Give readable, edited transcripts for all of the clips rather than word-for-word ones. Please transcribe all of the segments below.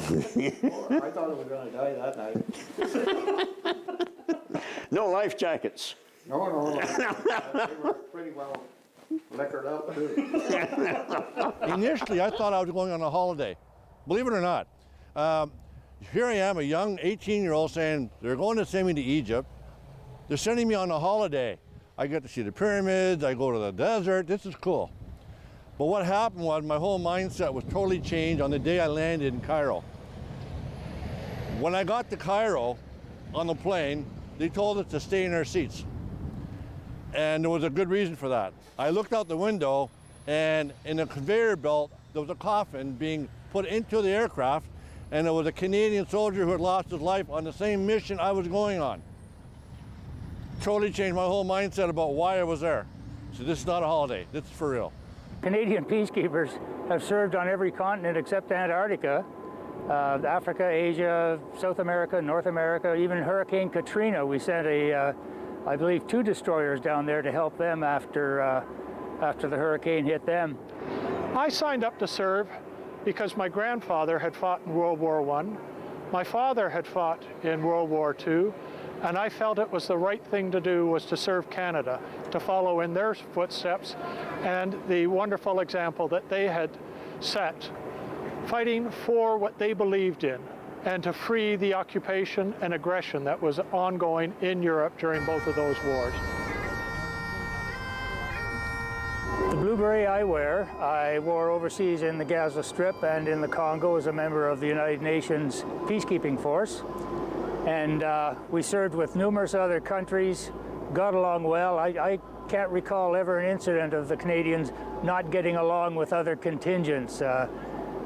I thought I was going to die that night. No life jackets. No. They were pretty well liquored up, too. Initially, I thought I was going on a holiday. Believe it or not. Here I am, a young 18-year-old saying, they're going to send me to Egypt. They're sending me on a holiday. I get to see the pyramids, I go to the desert, this is cool. But what happened was my whole mindset was totally changed on the day I landed in Cairo. When I got to Cairo on the plane, they told us to stay in our seats. And there was a good reason for that. I looked out the window, and in a conveyor belt, there was a coffin being put into the aircraft, and it was a Canadian soldier who had lost his life on the same mission I was going on. Totally changed my whole mindset about why I was there. So this is not a holiday, this is for real. Canadian peacekeepers have served on every continent except Antarctica, Africa, Asia, South America, North America, even Hurricane Katrina. We sent I believe 2 destroyers down there to help them after the hurricane hit them. I signed up to serve because my grandfather had fought in World War I, my father had fought in World War II, and I felt it was the right thing to do was to serve Canada, to follow in their footsteps and the wonderful example that they had set, fighting for what they believed in and to free the occupation and aggression that was ongoing in Europe during both of those wars. The blue beret I wear, I wore overseas in the Gaza Strip and in the Congo as a member of the United Nations Peacekeeping Force. And we served with numerous other countries, got along well. I can't recall ever an incident of the Canadians not getting along with other contingents.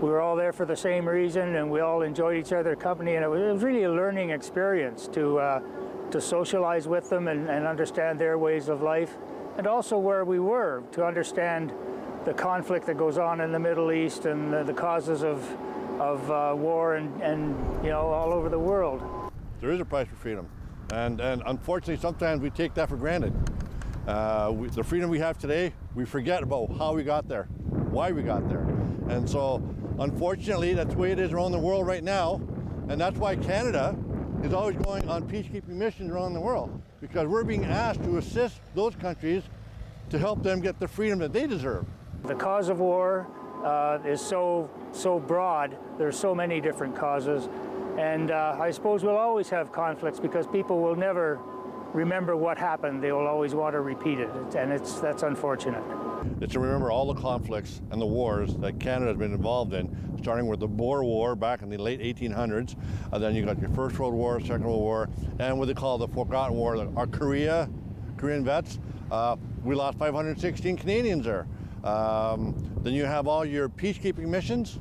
We were all there for the same reason, and we all enjoyed each other's company, and it was really a learning experience to socialize with them and understand their ways of life, and also where we were, to understand the conflict that goes on in the Middle East and the causes of war and you know, all over the world. There is a price for freedom, and unfortunately sometimes we take that for granted. The freedom we have today, we forget about how we got there, why we got there. And so unfortunately that's the way it is around the world right now, and that's why Canada is always going on peacekeeping missions around the world, because we're being asked to assist those countries to help them get the freedom that they deserve. The cause of war is so broad. There's so many different causes. And I suppose we'll always have conflicts because people will never remember what happened. They will always want to repeat it, and that's unfortunate. It's to remember all the conflicts and the wars that Canada has been involved in, starting with the Boer War back in the late 1800s, and then you got your First World War, Second World War, and what they call the Forgotten War, our Korean vets. We lost 516 Canadians there. Then you have all your peacekeeping missions,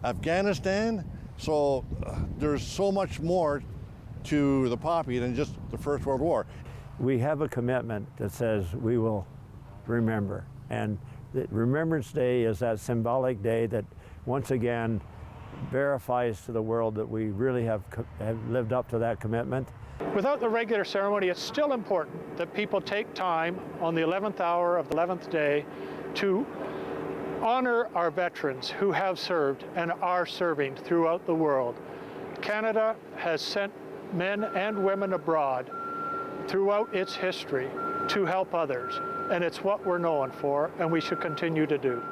Afghanistan. So there's so much more to the Poppy than just the First World War. We have a commitment that says we will remember. And the Remembrance Day is that symbolic day that once again verifies to the world that we really have lived up to that commitment. Without the regular ceremony, it's still important that people take time on the 11th hour of the 11th day to honor our veterans who have served and are serving throughout the world. Canada has sent men and women abroad throughout its history to help others, and it's what we're known for, and we should continue to do.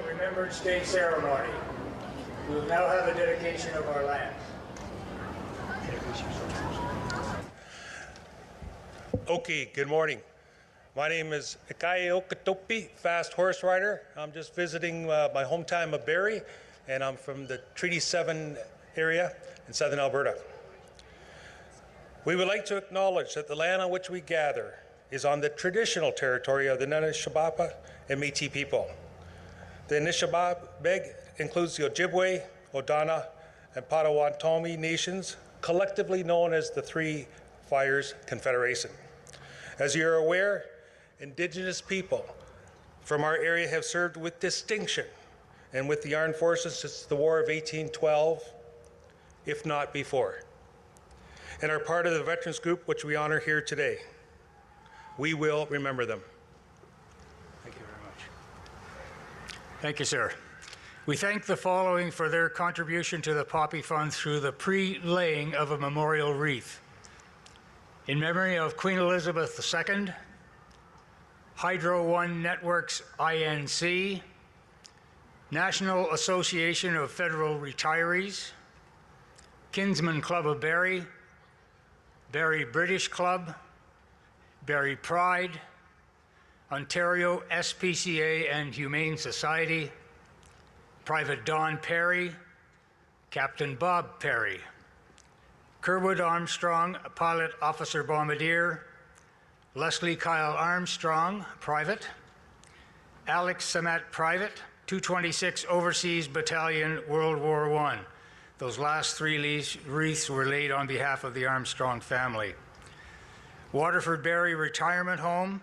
Remembrance Day ceremony. We will now have a dedication of our land. Okay, good morning. My name is Ikai Okatopi, fast horse rider. I'm just visiting my hometown of Barrie, and I'm from the Treaty 7 area in southern Alberta. We would like to acknowledge that the land on which we gather is on the traditional territory of the Anishinaabe and Métis people. The Anishinaabe includes the Ojibwe, Odana, and Potawatomi nations, collectively known as the Three Fires Confederation. As you're aware, Indigenous people from our area have served with distinction and with the armed forces since the War of 1812, if not before, and are part of the veterans group which we honor here today. We will remember them. Thank you very much. Thank you, sir. We thank the following for their contribution to the Poppy Fund through the pre-laying of a memorial wreath. In memory of Queen Elizabeth II, Hydro One Networks INC, National Association of Federal Retirees, Kinsman Club of Barrie, Barrie British Club, Barrie Pride, Ontario SPCA and Humane Society, Private Don Perry, Captain Bob Perry, Kerwood Armstrong, Pilot Officer Bombardier, Leslie Kyle Armstrong, Private, Alex Samet, Private, 226 Overseas Battalion, World War I. Those last three wreaths were laid on behalf of the Armstrong family. Waterford Barrie Retirement Home,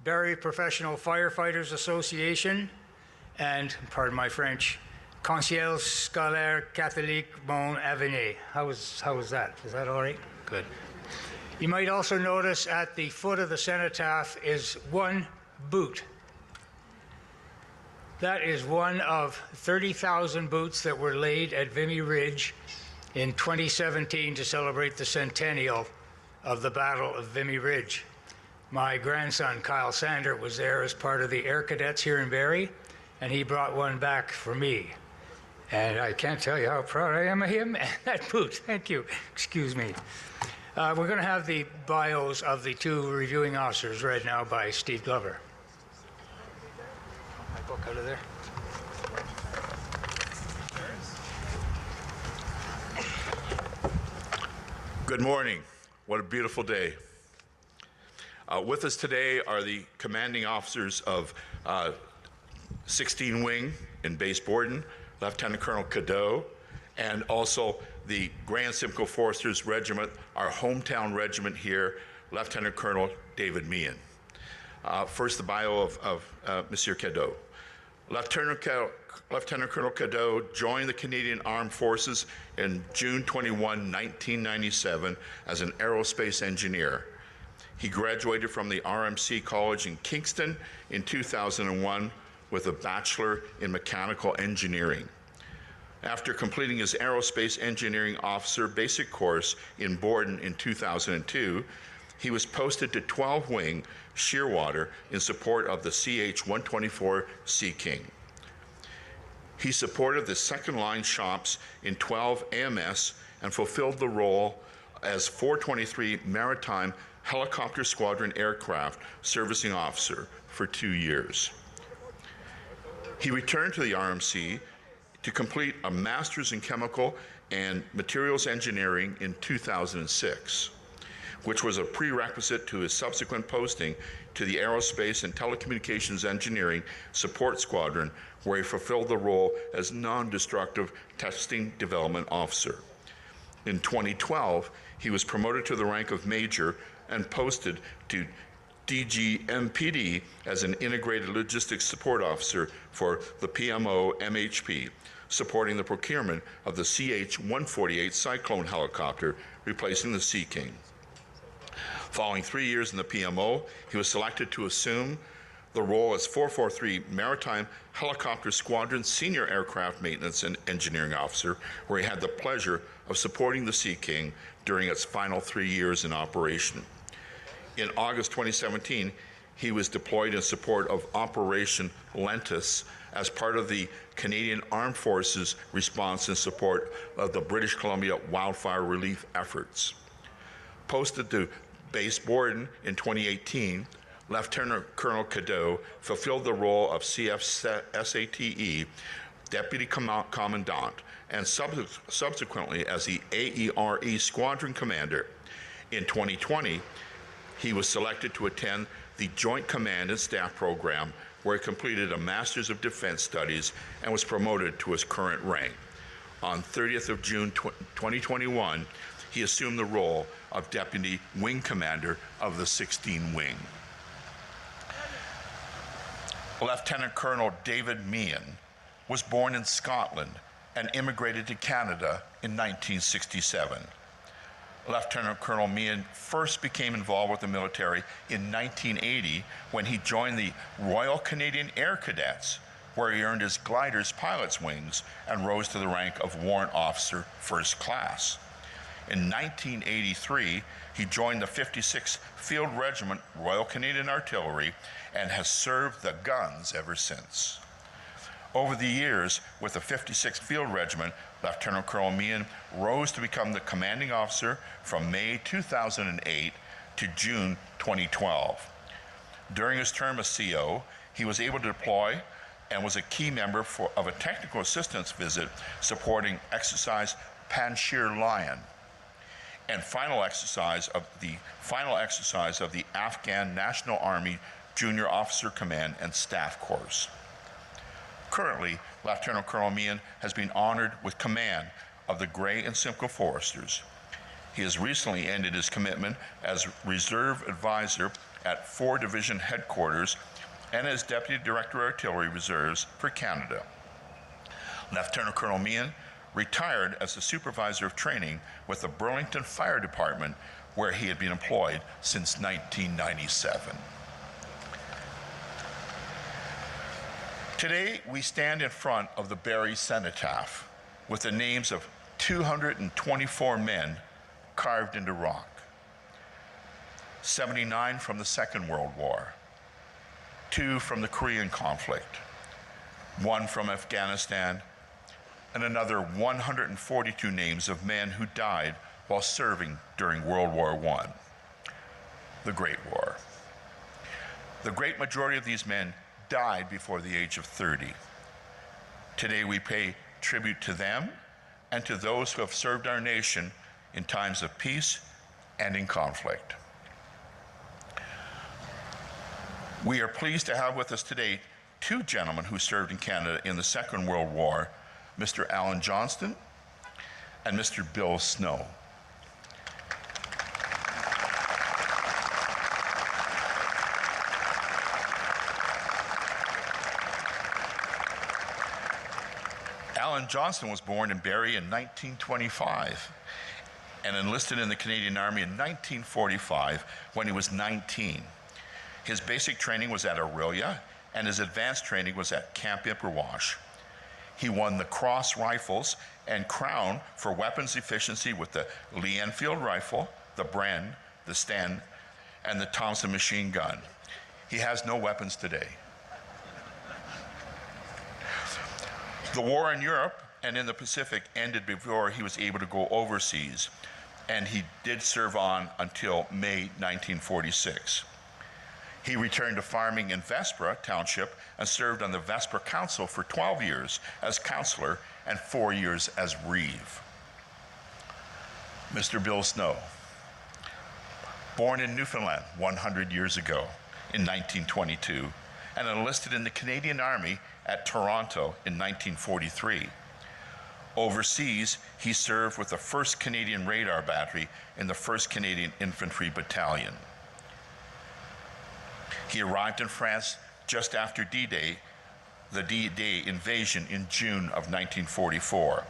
Barrie Professional Firefighters Association, and, pardon my French, Concierge Scolaire Catholique Mont Avenue. How was that? Is that all right? Good. You might also notice at the foot of the cenotaph is one boot. That is one of 30,000 boots that were laid at Vimy Ridge in 2017 to celebrate the centennial of the Battle of Vimy Ridge. My grandson, Kyle Sander, was there as part of the Air Cadets here in Barrie, and he brought one back for me. And I can't tell you how proud I am of him and that boot. Thank you. Excuse me. We're going to have the bios of the two reviewing officers read now by Steve Glover. My book out of there. Good morning. What a beautiful day. With us today are the commanding officers of 16 Wing in Base Borden, Lieutenant Colonel Cadeau, and also the Grand Simcoe Foresters Regiment, our hometown regiment here, Lieutenant Colonel David Meehan. First, the bio of Monsieur Cadeau. Lieutenant Colonel Cadeau joined the Canadian Armed Forces in June 21, 1997 as an aerospace engineer. He graduated from the RMC College in Kingston in 2001 with a Bachelor in Mechanical Engineering. After completing his Aerospace Engineering Officer Basic Course in Borden in 2002, he was posted to 12 Wing, Shearwater, in support of the CH-124 Sea King. He supported the second line shops in 12 AMS and fulfilled the role as 423 Maritime Helicopter Squadron Aircraft Servicing Officer for 2 years. He returned to the RMC to complete a Master's in Chemical and Materials Engineering in 2006, which was a prerequisite to his subsequent posting to the Aerospace and Telecommunications Engineering Support Squadron, where he fulfilled the role as Non-Destructive Testing Development Officer. In 2012, he was promoted to the rank of Major and posted to DGMPD as an Integrated Logistics Support Officer for the PMO MHP, supporting the procurement of the CH-148 Cyclone helicopter, replacing the Sea King. Following 3 years in the PMO, he was selected to assume the role as 443 Maritime Helicopter Squadron Senior Aircraft Maintenance and Engineering Officer, where he had the pleasure of supporting the Sea King during its final 3 years in operation. In August 2017, he was deployed in support of Operation Lentus as part of the Canadian Armed Forces response in support of the British Columbia wildfire relief efforts. Posted to Base Borden in 2018, Lieutenant Colonel Cadeau fulfilled the role of CFSATE Deputy Commandant and subsequently as the AERE Squadron Commander. In 2020, he was selected to attend the Joint Command and Staff Program, where he completed a Master's of Defense Studies and was promoted to his current rank. on 30th of June 2021, he assumed the role of Deputy Wing Commander of the 16 Wing. Lieutenant Colonel David Meehan was born in Scotland and immigrated to Canada in 1967. Lieutenant Colonel Meehan first became involved with the military in 1980 when he joined the Royal Canadian Air Cadets, where he earned his glider's pilot's wings and rose to the rank of Warrant Officer First Class. In 1983, he joined the 56th Field Regiment Royal Canadian Artillery and has served the guns ever since. Over the years, with the 56th Field Regiment, Lieutenant Colonel Meehan rose to become the commanding officer from May 2008 to June 2012. During his term as CO, he was able to deploy and was a key member of a technical assistance visit supporting Exercise Panjshir Lion and final exercise of the Afghan National Army Junior Officer Command and Staff Course. Currently, Lieutenant Colonel Meehan has been honored with command of the Grey and Simcoe Foresters. He has recently ended his commitment as Reserve Advisor at 4 Division Headquarters and as Deputy Director of Artillery Reserves for Canada. Lieutenant Colonel Meehan retired as the Supervisor of Training with the Burlington Fire Department, where he had been employed since 1997. Today, we stand in front of the Barrie Cenotaph with the names of 224 men carved into rock. 79 from the Second World War, 2 from the Korean conflict, 1 from Afghanistan, and another 142 names of men who died while serving during World War I, the Great War. The great majority of these men died before the age of 30. Today we pay tribute to them and to those who have served our nation in times of peace and in conflict. We are pleased to have with us today 2 gentlemen who served in Canada in the Second World War, Mr. Alan Johnston and Mr. Bill Snow. Alan Johnston was born in Barrie in 1925 and enlisted in the Canadian Army in 1945 when he was 19. His basic training was at Aurelia and his advanced training was at Camp Ipperwash. He won the Cross Rifles and Crown for weapons efficiency with the Lee Enfield rifle, the Bren, the Sten, and the Thompson machine gun. He has no weapons today. The war in Europe and in the Pacific ended before he was able to go overseas, and he did serve on until May 1946. He returned to farming in Vespra Township and served on the Vespra Council for 12 years as councillor and 4 years as Wreath. Mr. Bill Snow, born in Newfoundland 100 years ago in 1922 and enlisted in the Canadian Army at Toronto in 1943. Overseas, he served with the 1st Canadian Radar Battery in the 1st Canadian Infantry Battalion. He arrived in France just after D-Day, the D-Day invasion in June of 1944.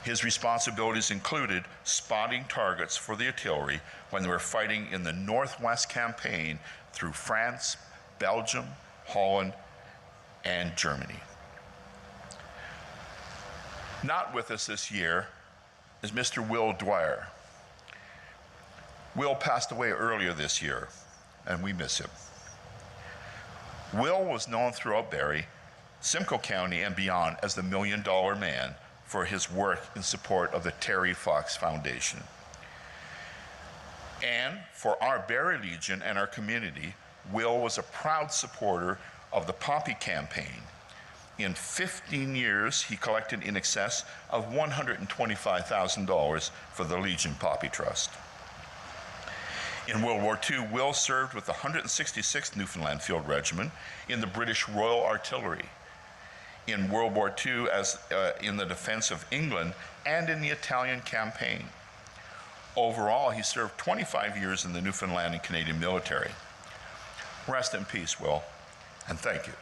His responsibilities included spotting targets for the artillery when they were fighting in the Northwest Campaign through France, Belgium, Holland, and Germany. Not with us this year is Mr. Will Dwyer. Will passed away earlier this year, and we miss him. Will was known throughout Barrie, Simcoe County, and beyond as the $1 Million Man for his work in support of the Terry Fox Foundation. And for our Barrie Legion and our community, Will was a proud supporter of the Poppy campaign. In 15 years, he collected in excess of $125,000 for the Legion Poppy Trust. In World War II, Will served with the 166th Newfoundland Field Regiment in the British Royal Artillery. in World War II as in the defense of England and in the Italian campaign. Overall, he served 25 years in the Newfoundland and Canadian military. Rest in peace, Will, and thank you.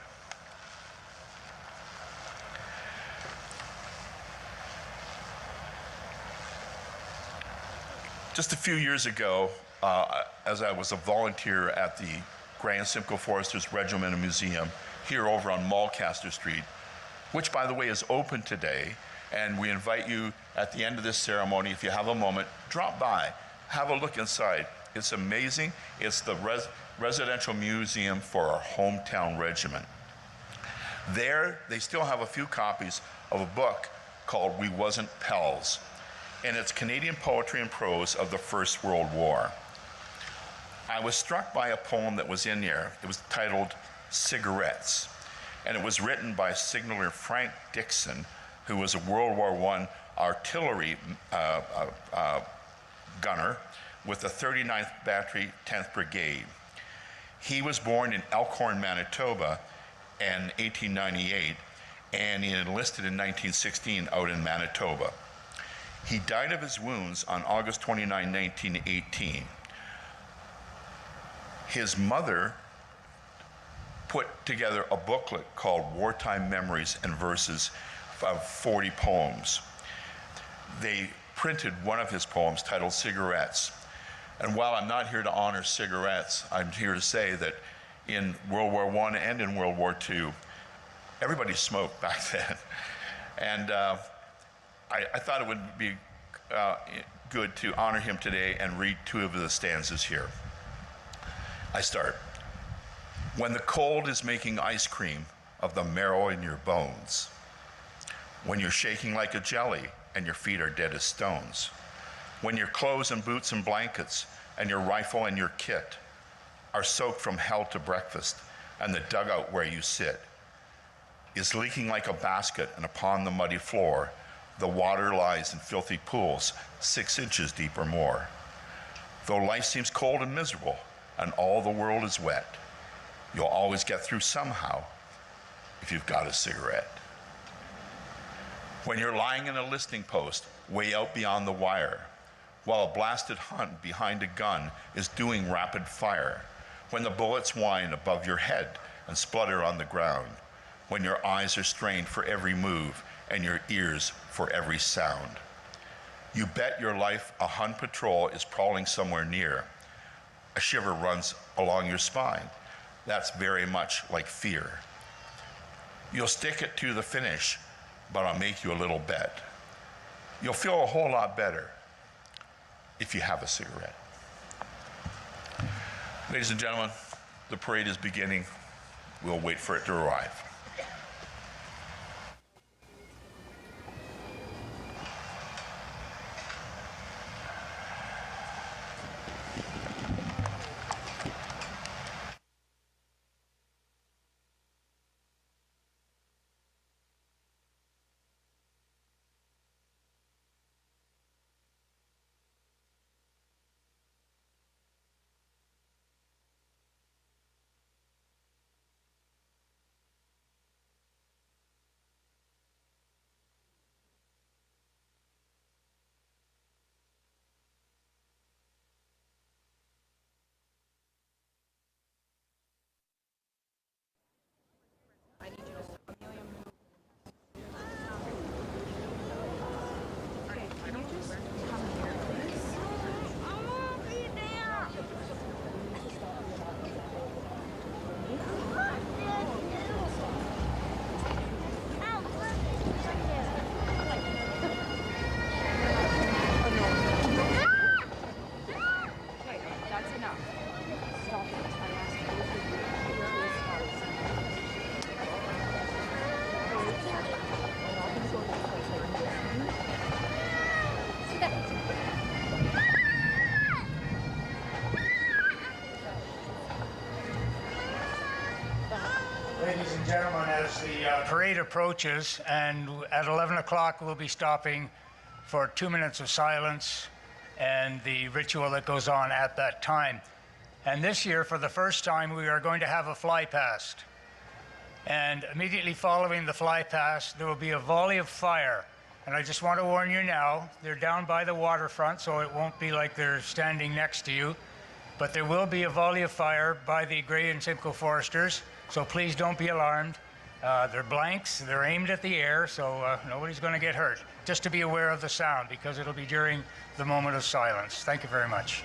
Just a few years ago, as I was a volunteer at the Grand Simcoe Foresters Regiment and Museum here over on Mulcaster Street, which, by the way, is open today, and we invite you at the end of this ceremony, if you have a moment, drop by, have a look inside. It's amazing. It's the residential museum for our hometown regiment. There, they still have a few copies of a book called We Wasn't Pals, and it's Canadian poetry and prose of the First World War. I was struck by a poem that was in there. It was titled Cigarettes, and it was written by Signaller Frank Dixon, who was a World War I artillery gunner with the 39th Battery, 10th Brigade. He was born in Elkhorn, Manitoba in 1898, and he enlisted in 1916 out in Manitoba. He died of his wounds on August 29, 1918. His mother put together a booklet called Wartime Memories and Verses of 40 poems. They printed one of his poems titled Cigarettes. And while I'm not here to honor cigarettes, I'm here to say that in World War I and in World War II, everybody smoked back then. And I thought it would be good to honor him today and read two of the stanzas here. I start. When the cold is making ice cream of the marrow in your bones, when you're shaking like a jelly and your feet are dead as stones, when your clothes and boots and blankets and your rifle and your kit are soaked from hell to breakfast, and the dugout where you sit is leaking like a basket, and upon the muddy floor the water lies in filthy pools 6 inches deep or more. Though life seems cold and miserable and all the world is wet, you'll always get through somehow if you've got a cigarette. When you're lying in a listening post way out beyond the wire, while a blasted Hunt behind a gun is doing rapid fire, when the bullets whine above your head and splutter on the ground, when your eyes are strained for every move and your ears for every sound, you bet your life a Hun patrol is prowling somewhere near. A shiver runs along your spine. That's very much like fear. You'll stick it to the finish, but I'll make you a little bet. You'll feel a whole lot better if you have a cigarette. Ladies and gentlemen, the parade is beginning. We'll wait for it to arrive. Ladies and gentlemen, as the parade approaches, and at 11 o'clock we'll be stopping for 2 minutes of silence and the ritual that goes on at that time. And this year, for the first time, we are going to have a fly past. And immediately following the fly past, there will be a volley of fire. And I just want to warn you now, they're down by the waterfront, so it won't be like they're standing next to you. But there will be a volley of fire by the Grey and Simcoe Foresters, so please don't be alarmed. They're blanks, they're aimed at the air, so nobody's going to get hurt. Just to be aware of the sound, because it'll be during the moment of silence. Thank you very much.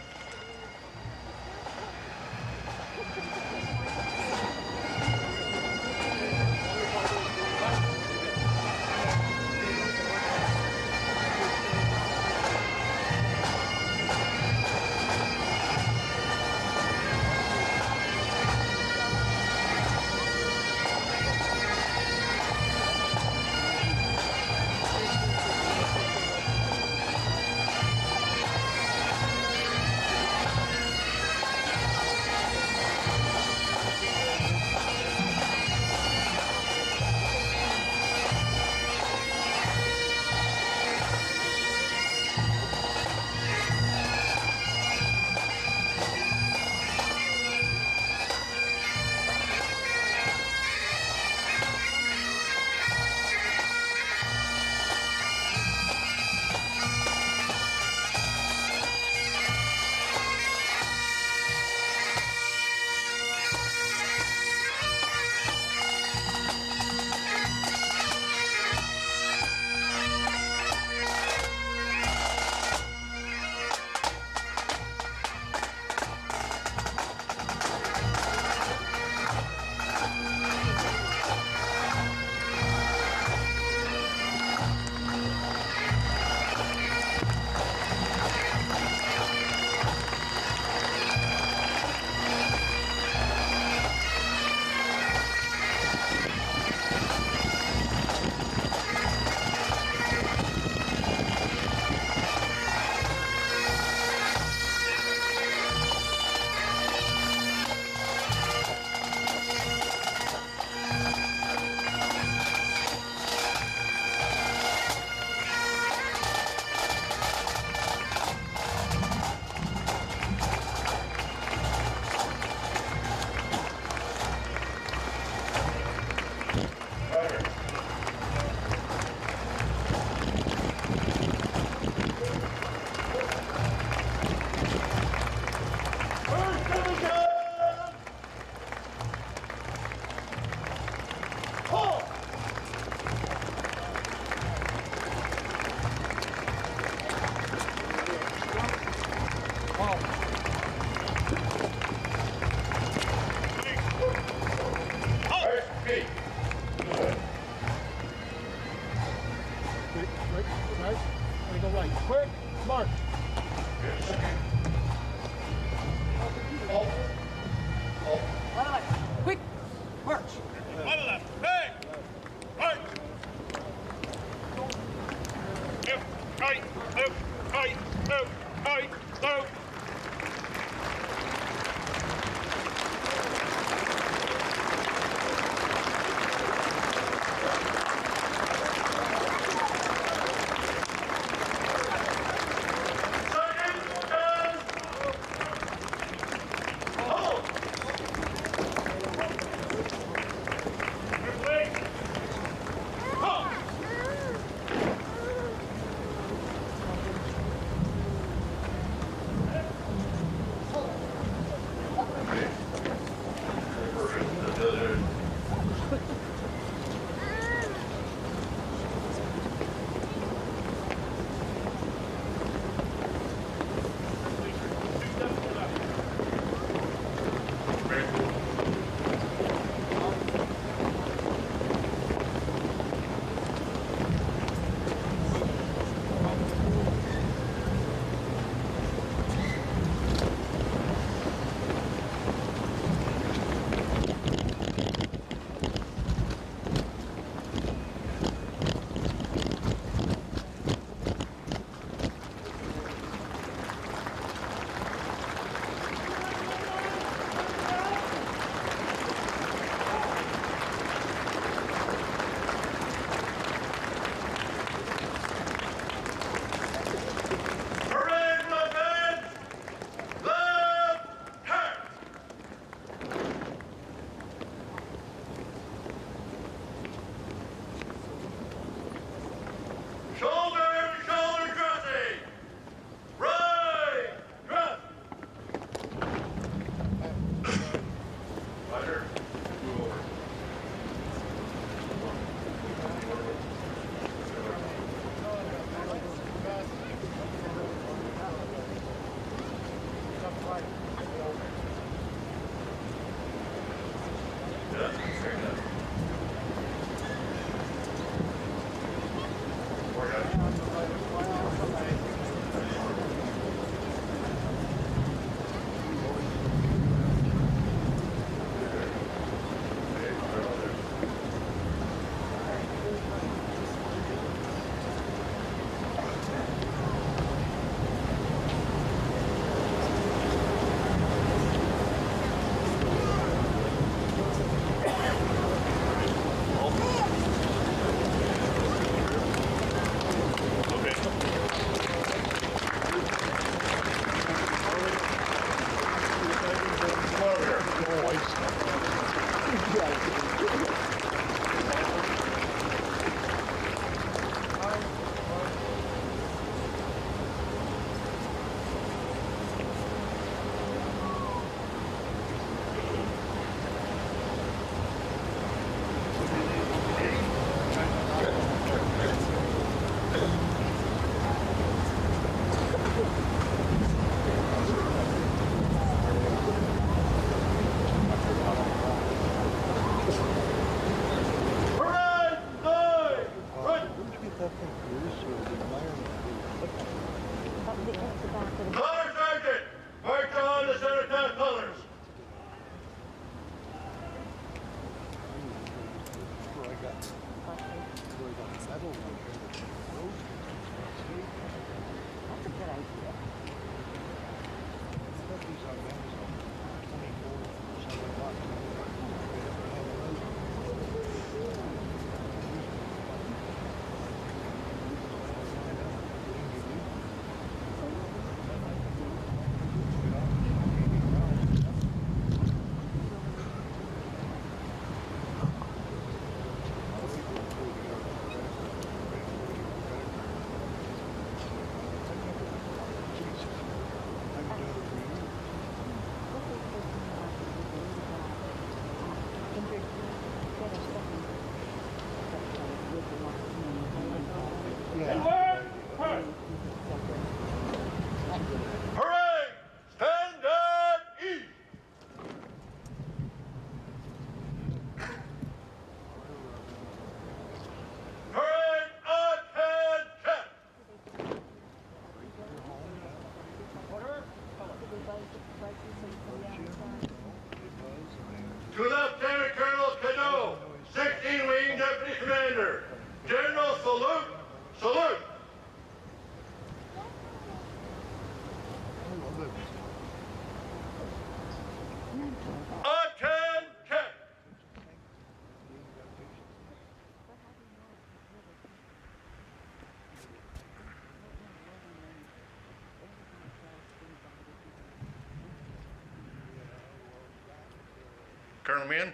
Colonel Meehan.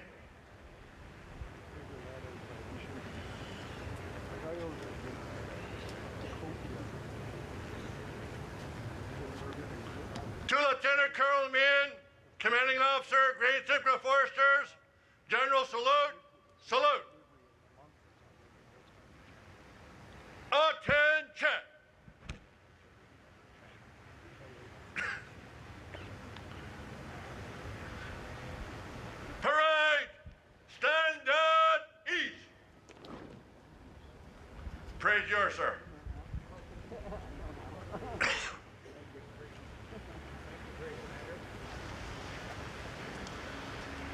To Lieutenant Colonel Meehan, Commanding Officer, Grand Central Foresters, General salute, salute. Attention! Parade! Stand at ease! Praise yours, sir.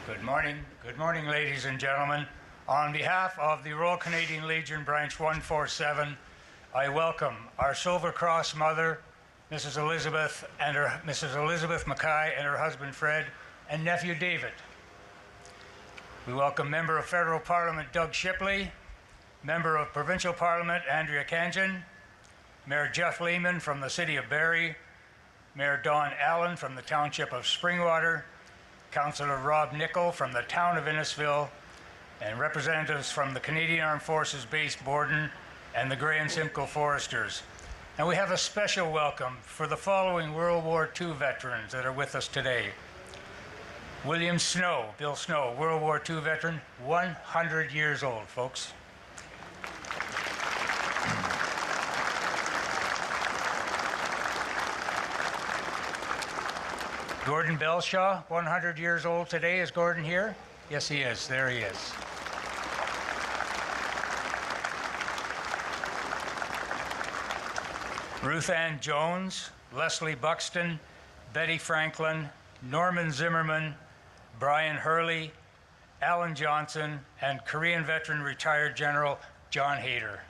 Good morning, ladies and gentlemen. On behalf of the Royal Canadian Legion Branch 147, I welcome our Silver Cross mother, Mrs. Elizabeth Mackay, and her husband Fred, and nephew David. We welcome Member of Federal Parliament Doug Shipley, Member of Provincial Parliament Andrea Kanjan, Mayor Jeff Lehman from the City of Barrie, Mayor Don Allen from the Township of Springwater, Councillor Rob Nickel from the Town of Innisfil, and representatives from the Canadian Armed Forces Base Borden and the Grey and Simcoe Foresters. And we have a special welcome for the following World War II veterans that are with us today. William Snow, Bill Snow, World War II veteran, 100 years old, folks. Gordon Belshaw, 100 years old today. Is Gordon here? Yes, he is. There he is. Ruth Ann Jones, Leslie Buxton, Betty Franklin, Norman Zimmerman, Brian Hurley, Alan Johnson, and Korean veteran retired General John Hayter.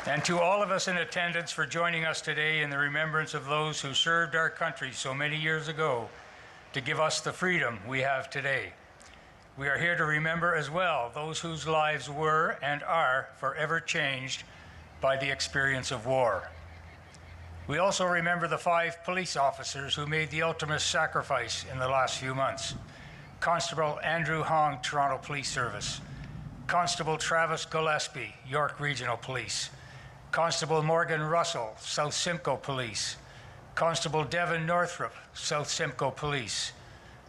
And to all of us in attendance for joining us today in the remembrance of those who served our country so many years ago to give us the freedom we have today. We are here to remember as well those whose lives were and are forever changed by the experience of war. We also remember the 5 police officers who made the ultimate sacrifice in the last few months. Constable Andrew Hong, Toronto Police Service. Constable Travis Gillespie, York Regional Police. Constable Morgan Russell, South Simcoe Police. Constable Devin Northrup, South Simcoe Police.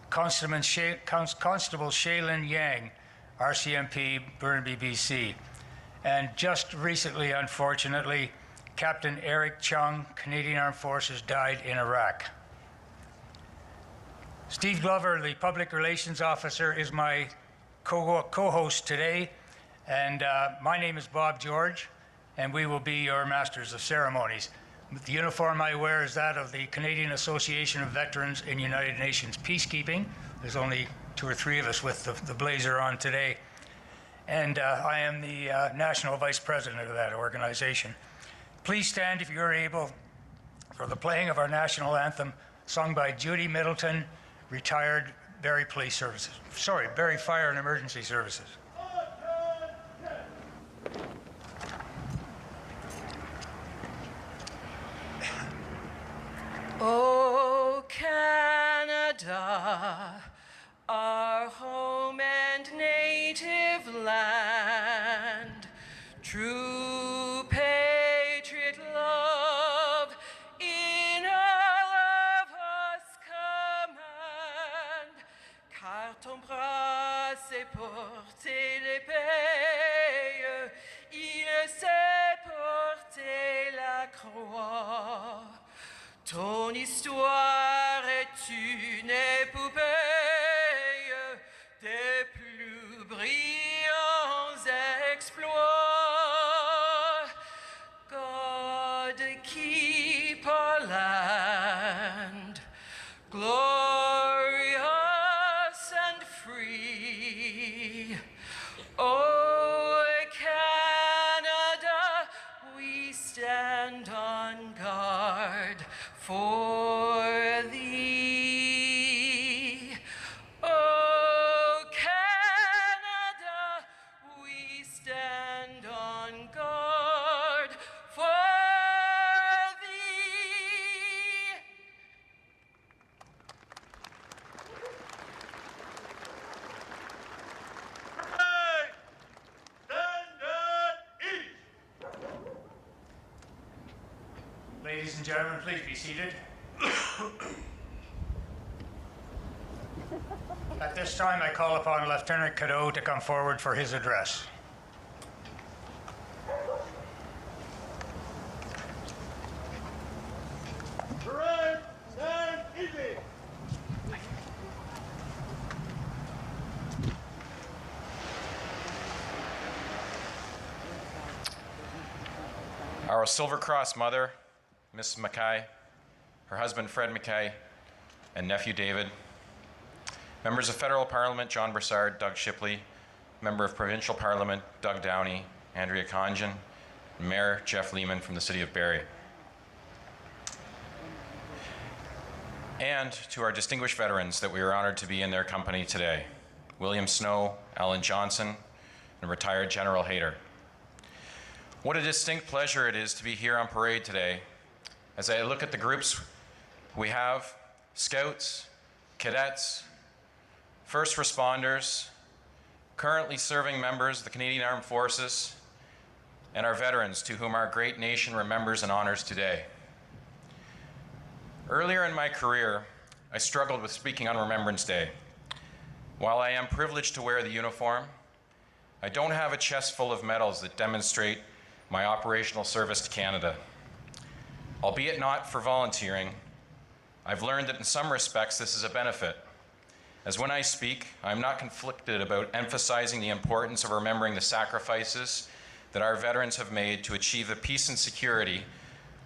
Constable Shaylin Yang, RCMP, Burnaby, BC. And just recently, unfortunately, Captain Eric Chung, Canadian Armed Forces, died in Iraq. Steve Glover, the Public Relations Officer, is my co-host today. And my name is Bob George, and we will be your Masters of Ceremonies. The uniform I wear is that of the Canadian Association of Veterans in United Nations Peacekeeping. There's only 2 or 3 of us with the blazer on today. And I am the National Vice President of that organization. Please stand if you are able for the playing of our national anthem, sung by Judy Middleton, retired Barrie Police Services. Sorry, Barrie Fire and Emergency Services. Oh, Canada, our home and native land, true patriot love in all of us command, car ton bras sait porter l'épée, il sait porter la croix. Ton histoire est une épopée des plus brillants exploits. God keep our land glorious and free. Oh, Canada, we stand on guard for thee. Oh, Canada, we stand on guard for thee. Ladies and gentlemen, please be seated. At this time, I call upon Lieutenant Cadeau to come forward for his address. Our Silver Cross mother, Miss Mackay, her husband Fred Mackay, and nephew David, members of Federal Parliament John Broussard, Doug Shipley, member of Provincial Parliament Doug Downey, Andrea Congen, and Mayor Jeff Lehman from the City of Barrie. And to our distinguished veterans that we are honored to be in their company today, William Snow, Alan Johnson, and retired General Hayter. What a distinct pleasure it is to be here on parade today. As I look at the groups we have, scouts, cadets, first responders, currently serving members of the Canadian Armed Forces, and our veterans to whom our great nation remembers and honors today. Earlier in my career, I struggled with speaking on Remembrance Day. While I am privileged to wear the uniform, I don't have a chest full of medals that demonstrate my operational service to Canada. Albeit not for volunteering, I've learned that in some respects this is a benefit. As when I speak, I'm not conflicted about emphasizing the importance of remembering the sacrifices that our veterans have made to achieve the peace and security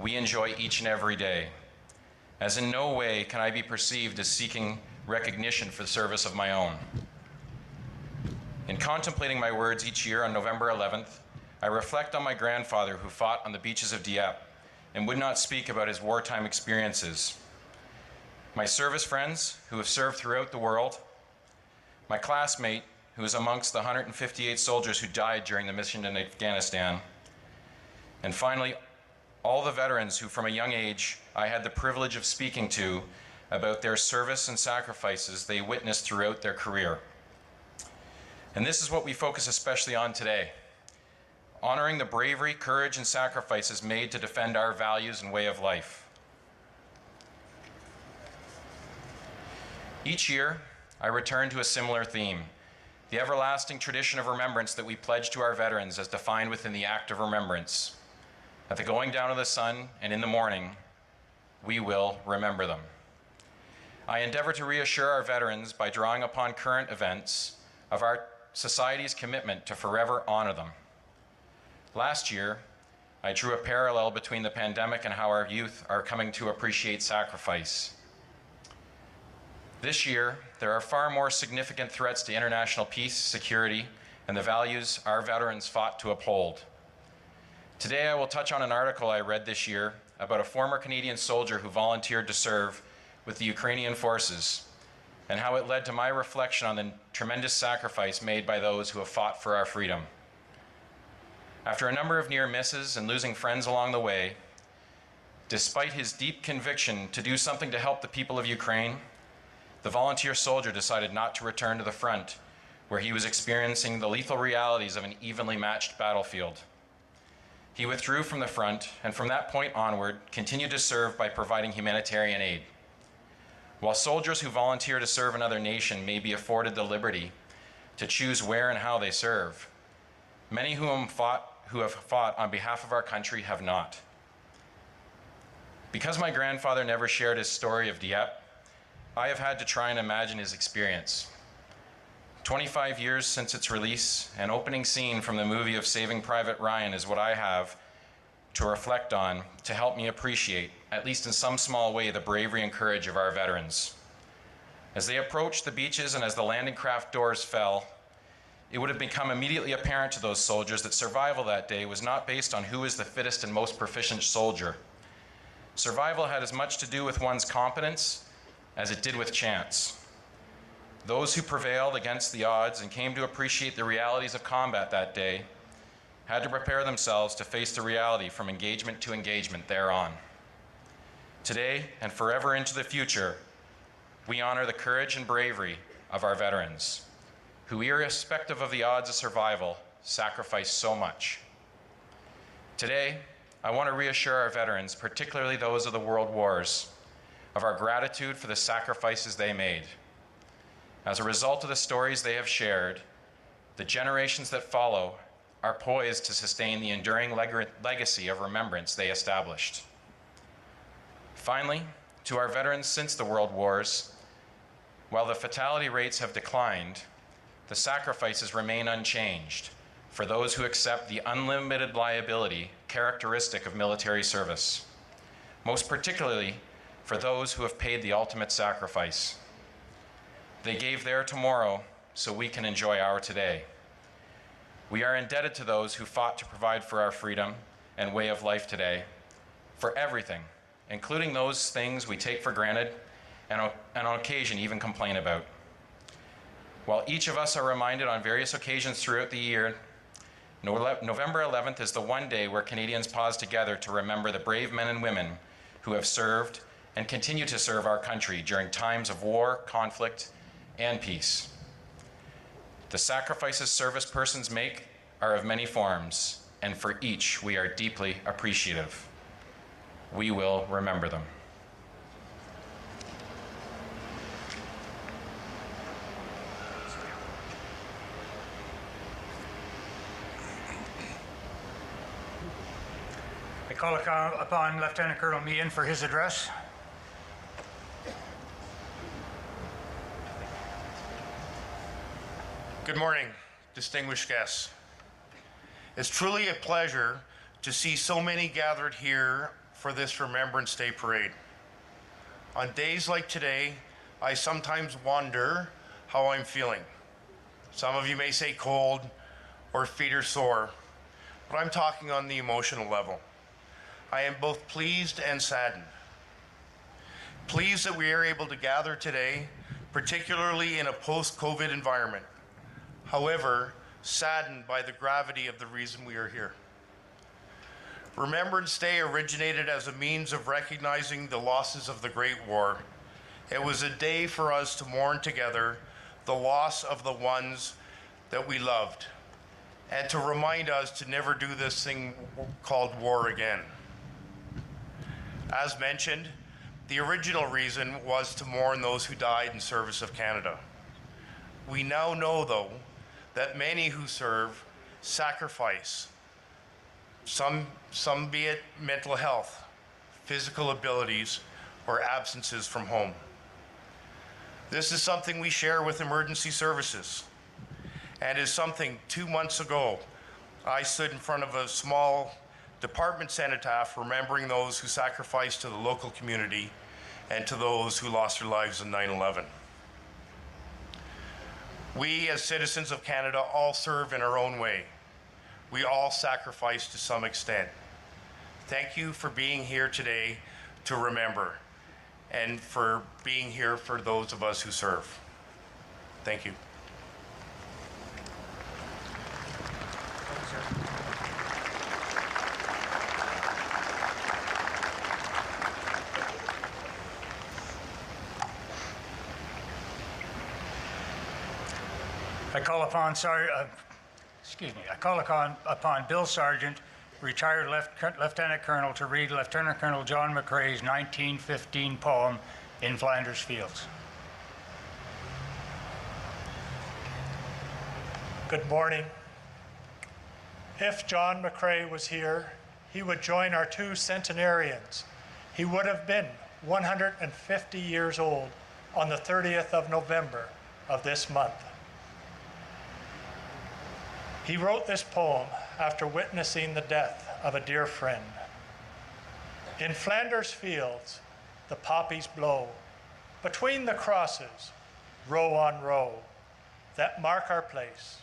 we enjoy each and every day, as in no way can I be perceived as seeking recognition for the service of my own. In contemplating my words each year on November 11th, I reflect on my grandfather who fought on the beaches of Dieppe and would not speak about his wartime experiences. My service friends who have served throughout the world, my classmate who is amongst the 158 soldiers who died during the mission in Afghanistan, and finally, all the veterans who from a young age I had the privilege of speaking to about their service and sacrifices they witnessed throughout their career. And this is what we focus especially on today. Honoring the bravery, courage, and sacrifices made to defend our values and way of life. Each year, I return to a similar theme, the everlasting tradition of remembrance that we pledge to our veterans as defined within the Act of Remembrance. At the going down of the sun and in the morning, we will remember them. I endeavor to reassure our veterans by drawing upon current events of our society's commitment to forever honor them. Last year, I drew a parallel between the pandemic and how our youth are coming to appreciate sacrifice. This year, there are far more significant threats to international peace, security, and the values our veterans fought to uphold. Today, I will touch on an article I read this year about a former Canadian soldier who volunteered to serve with the Ukrainian forces and how it led to my reflection on the tremendous sacrifice made by those who have fought for our freedom. After a number of near misses and losing friends along the way, despite his deep conviction to do something to help the people of Ukraine, the volunteer soldier decided not to return to the front, where he was experiencing the lethal realities of an evenly matched battlefield. He withdrew from the front, and from that point onward, continued to serve by providing humanitarian aid. While soldiers who volunteer to serve another nation may be afforded the liberty to choose where and how they serve, many who have fought on behalf of our country have not. Because my grandfather never shared his story of Dieppe, I have had to try and imagine his experience. 25 years since its release, an opening scene from the movie of Saving Private Ryan is what I have to reflect on to help me appreciate, at least in some small way, the bravery and courage of our veterans. As they approached the beaches and as the landing craft doors fell, it would have become immediately apparent to those soldiers that survival that day was not based on who is the fittest and most proficient soldier. Survival had as much to do with one's competence as it did with chance. Those who prevailed against the odds and came to appreciate the realities of combat that day had to prepare themselves to face the reality from engagement to engagement thereon. Today and forever into the future, we honor the courage and bravery of our veterans, who, irrespective of the odds of survival, sacrificed so much. Today, I want to reassure our veterans, particularly those of the world wars, of our gratitude for the sacrifices they made. As a result of the stories they have shared, the generations that follow are poised to sustain the enduring legacy of remembrance they established. Finally, to our veterans since the world wars, while the fatality rates have declined, the sacrifices remain unchanged for those who accept the unlimited liability characteristic of military service, most particularly for those who have paid the ultimate sacrifice. They gave their tomorrow so we can enjoy our today. We are indebted to those who fought to provide for our freedom and way of life today, for everything, including those things we take for granted and on occasion even complain about. While each of us are reminded on various occasions throughout the year, November 11th is the one day where Canadians pause together to remember the brave men and women who have served and continue to serve our country during times of war, conflict, and peace. The sacrifices service persons make are of many forms, and for each we are deeply appreciative. We will remember them. I call upon Lieutenant Colonel Meehan for his address. Good morning, distinguished guests. It's truly a pleasure to see so many gathered here for this Remembrance Day parade. On days like today, I sometimes wonder how I'm feeling. Some of you may say cold or feet are sore, but I'm talking on the emotional level. I am both pleased and saddened. Pleased that we are able to gather today, particularly in a post-COVID environment. However, saddened by the gravity of the reason we are here. Remembrance Day originated as a means of recognizing the losses of the Great War. It was a day for us to mourn together the loss of the ones that we loved, and to remind us to never do this thing called war again. As mentioned, the original reason was to mourn those who died in service of Canada. We now know, though, that many who serve sacrifice, some be it mental health, physical abilities, or absences from home. This is something we share with emergency services, and is something 2 months ago I stood in front of a small department cenotaph remembering those who sacrificed to the local community and to those who lost their lives in 9/11. We, as citizens of Canada, all serve in our own way. We all sacrifice to some extent. Thank you for being here today to remember, and for being here for those of us who serve. Thank you. I call upon Bill Sargent, retired Lieutenant Colonel, to read Lieutenant Colonel John McCrae's 1915 poem, In Flanders Fields. Good morning. If John McCrae was here, he would join our two centenarians. He would have been 150 years old on the 30th of November of this month. He wrote this poem after witnessing the death of a dear friend. In Flanders fields, the poppies blow, between the crosses, row on row, that mark our place.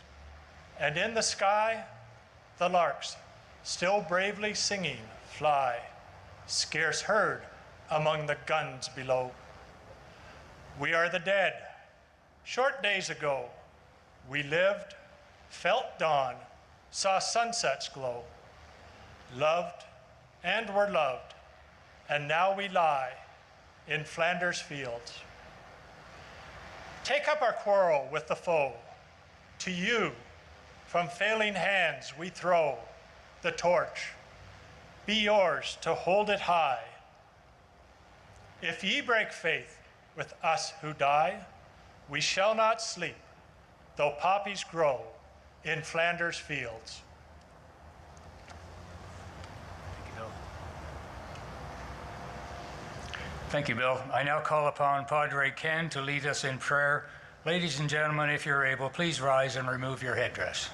And in the sky, the larks, still bravely singing, fly, scarce heard among the guns below. We are the dead. Short days ago, we lived, felt dawn, saw sunsets glow, loved and were loved, and now we lie in Flanders fields. Take up our quarrel with the foe. To you, from failing hands we throw the torch. be yours to hold it high. If ye break faith with us who die, we shall not sleep, though poppies grow in Flanders fields. Thank you, Bill. I now call upon Padre Ken to lead us in prayer. Ladies and gentlemen, if you're able, please rise and remove your headdress.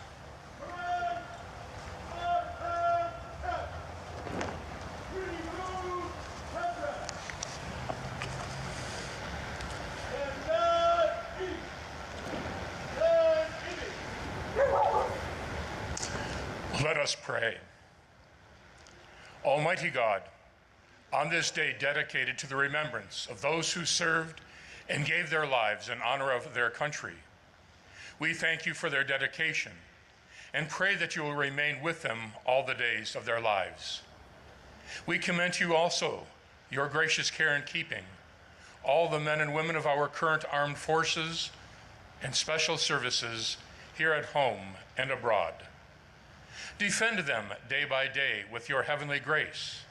Let us pray. Almighty God, on this day dedicated to the remembrance of those who served and gave their lives in honor of their country, we thank you for their dedication and pray that you will remain with them all the days of their lives. We commend to you also your gracious care and keeping all the men and women of our current armed forces and special services here at home and abroad. Defend them day by day with your heavenly grace.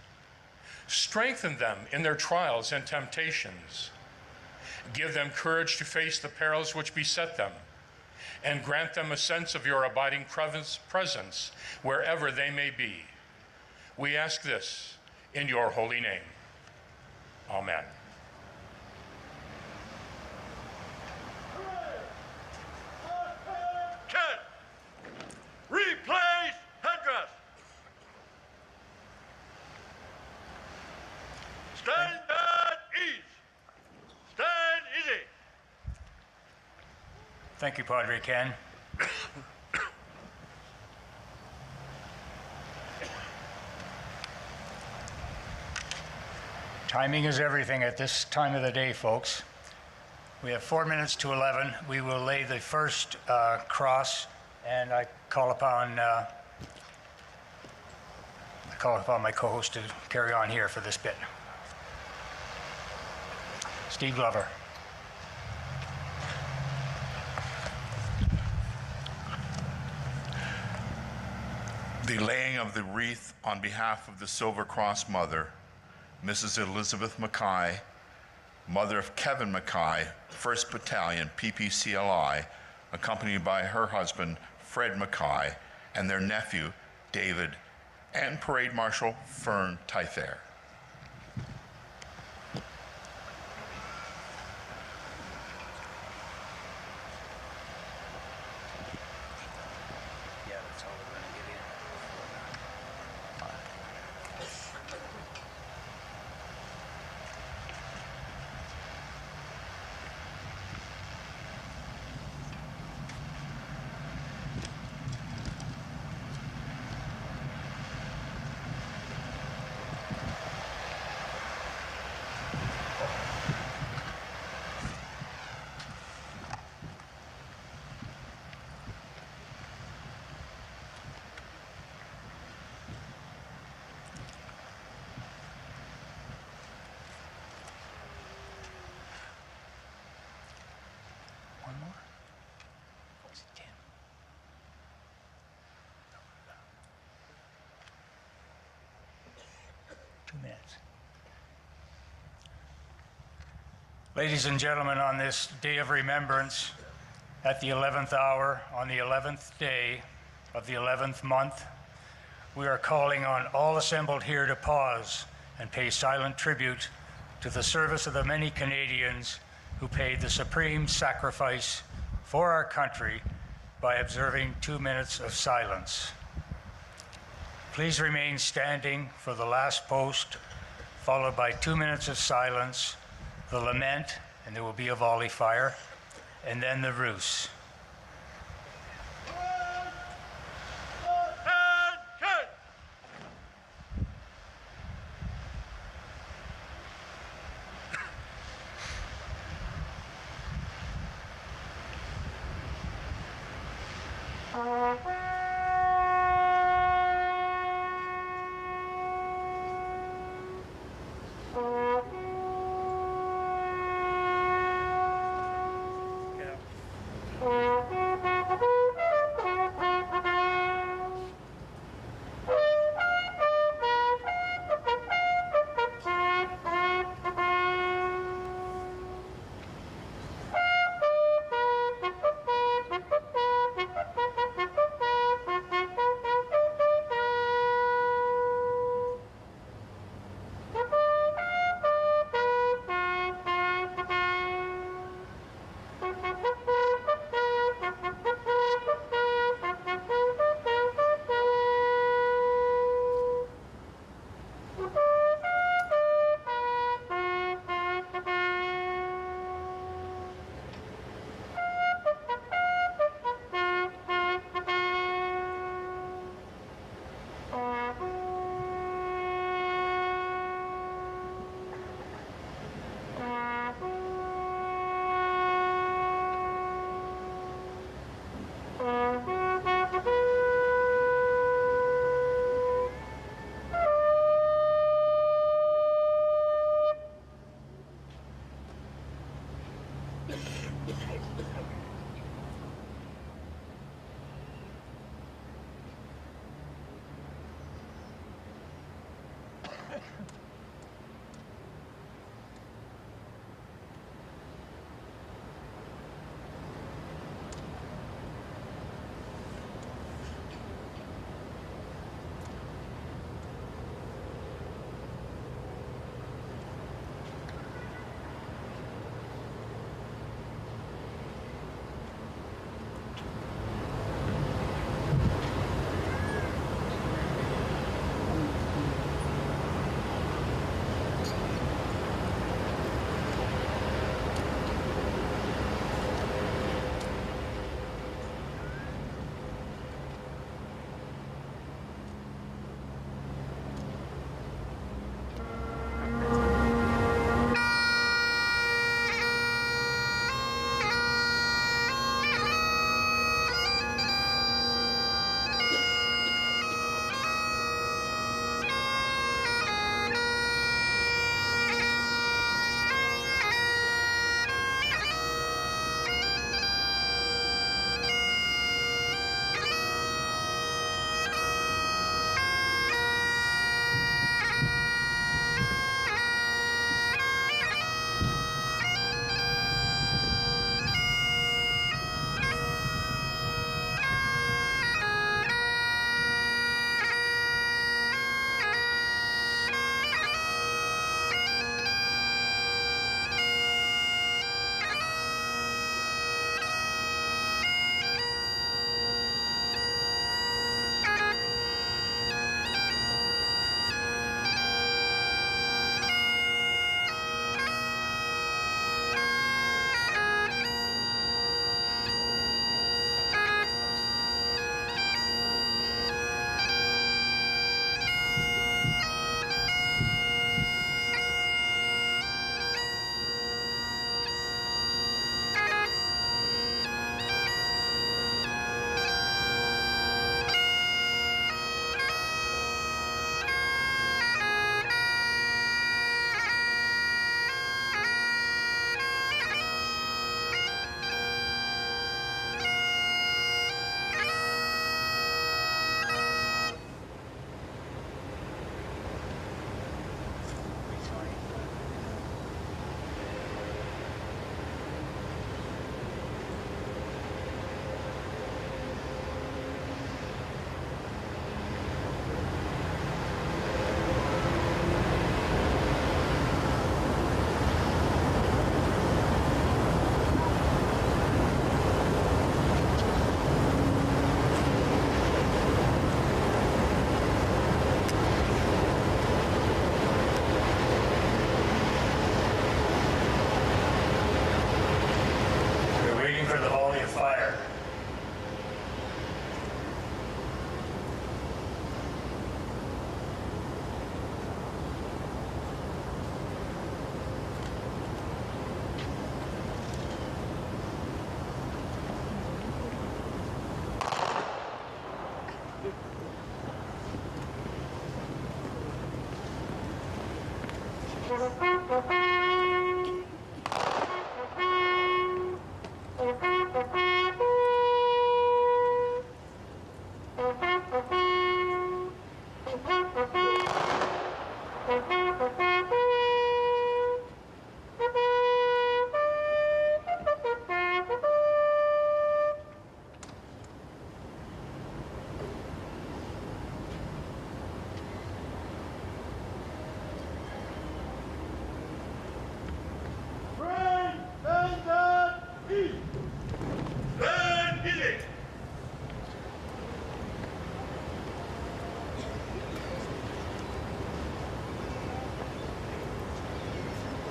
Strengthen them in their trials and temptations. Give them courage to face the perils which beset them, and grant them a sense of your abiding presence wherever they may be. We ask this in your holy name. Amen. Replace headdress. Stand at ease. Stand easy. Thank you, Padre Ken. Timing is everything at this time of the day, folks. We have 4 minutes to 11. We will lay the first cross, and I call upon my co-host to carry on here for this bit. Steve Glover. The laying of the wreath on behalf of the Silver Cross Mother, Mrs. Elizabeth Mackay, mother of Kevin Mackay, 1st Battalion, PPCLI, accompanied by her husband, Fred Mackay, and their nephew, David, and Parade Marshal Fern Tythair. Ladies and gentlemen, on this day of remembrance, at the 11th hour, on the 11th day of the 11th month, we are calling on all assembled here to pause and pay silent tribute to the service of the many Canadians who paid the supreme sacrifice for our country by observing 2 minutes of silence. Please remain standing for the last post, followed by 2 minutes of silence, the lament, and there will be a volley fire, and then the ruse.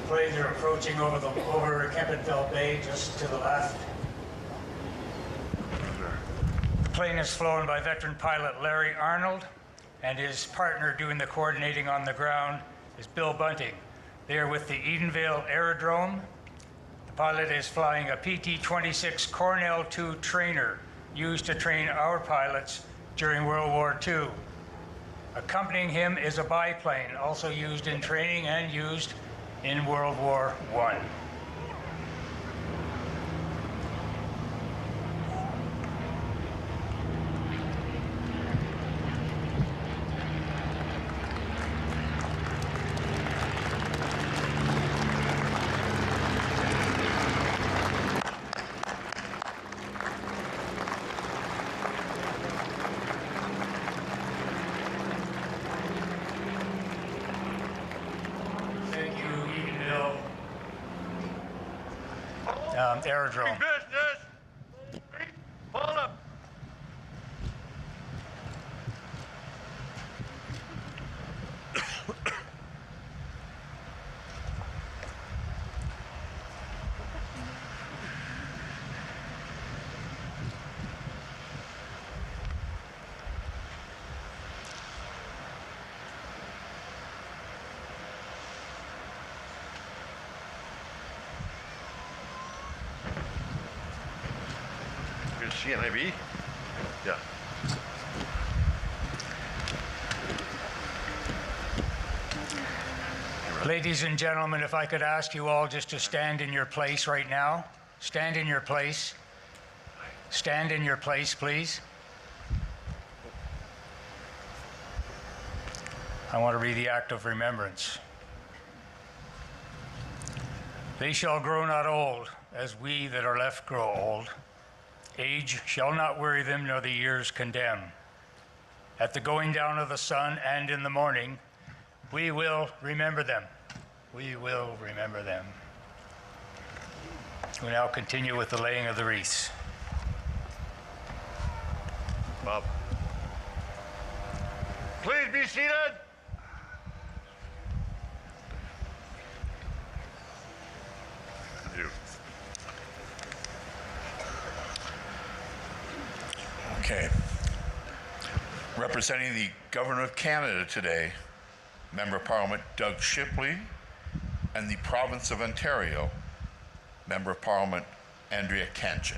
Planes are approaching over Kempenfeld Bay, just to the left. The plane is flown by veteran pilot Larry Arnold, and his partner doing the coordinating on the ground is Bill Bunting. They are with the Edenvale Aerodrome. The pilot is flying a PT-26 Cornell II trainer used to train our pilots during World War II. Accompanying him is a biplane, also used in training and used in World War I. Aerodrome. Business. Hold up. CNIB? Yeah. Ladies and gentlemen, if I could ask you all just to stand in your place right now. Stand in your place. Stand in your place, please. I want to read the act of remembrance. They shall grow not old, as we that are left grow old. Age shall not weary them, nor the years condemn. At the going down of the sun and in the morning, we will remember them. We will remember them. We now continue with the laying of the wreaths. Bob. Please be seated. You. Okay. Representing the Governor of Canada today, Member of Parliament Doug Shipley, and the Province of Ontario, Member of Parliament Andrea Canchin.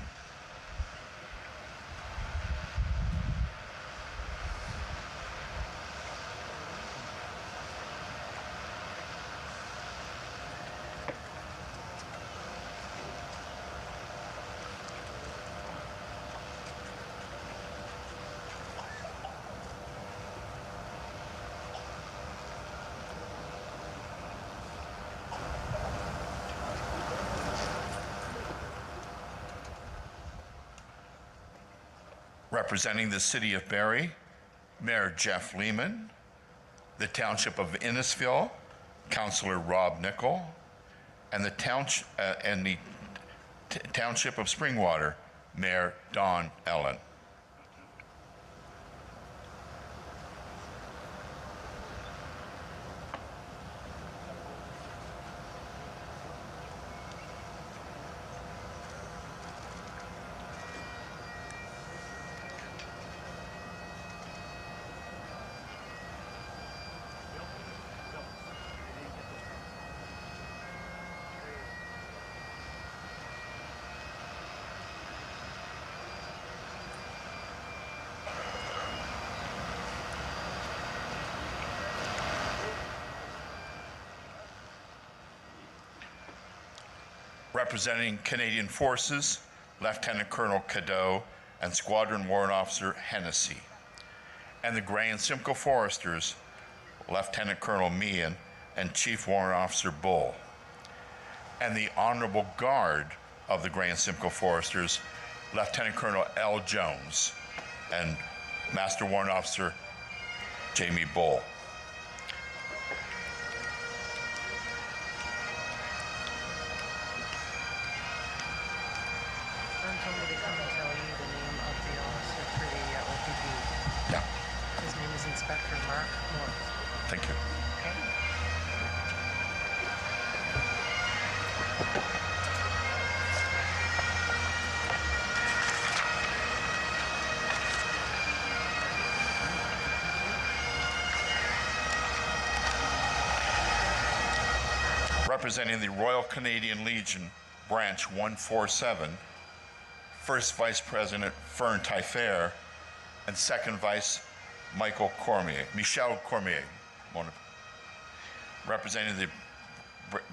Representing the City of Barrie, Mayor Jeff Lehman, the Township of Innisfil, Councillor Rob Nickel, and the Township of Springwater, Mayor Don Ellen. Representing Canadian Forces, Lieutenant Colonel Cadeau and Squadron Warrant Officer Hennessy. And the Grand Simcoe Foresters, Lieutenant Colonel Meehan and Chief Warrant Officer Bull. And the Honorable Guard of the Grand Simcoe Foresters, Lieutenant Colonel L. Jones and Master Warrant Officer Jamie Bull. Somebody come and tell you the name of the officer for the OPP. Yeah. His name is Inspector Mark Morris. Thank you. Representing the Royal Canadian Legion, Branch 147, First Vice President Fern Taillefer, and Second Vice Michel Cormier. Representing the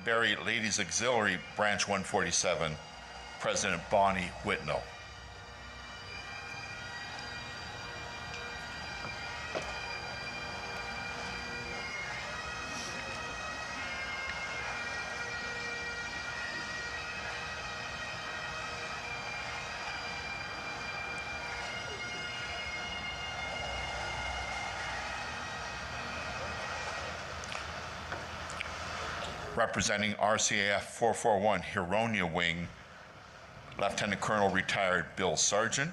Barrie Ladies Auxiliary, Branch 147, President Bonnie Whitnell. Representing RCAF 441 Huronia Wing, Lieutenant Colonel retired Bill Sargent.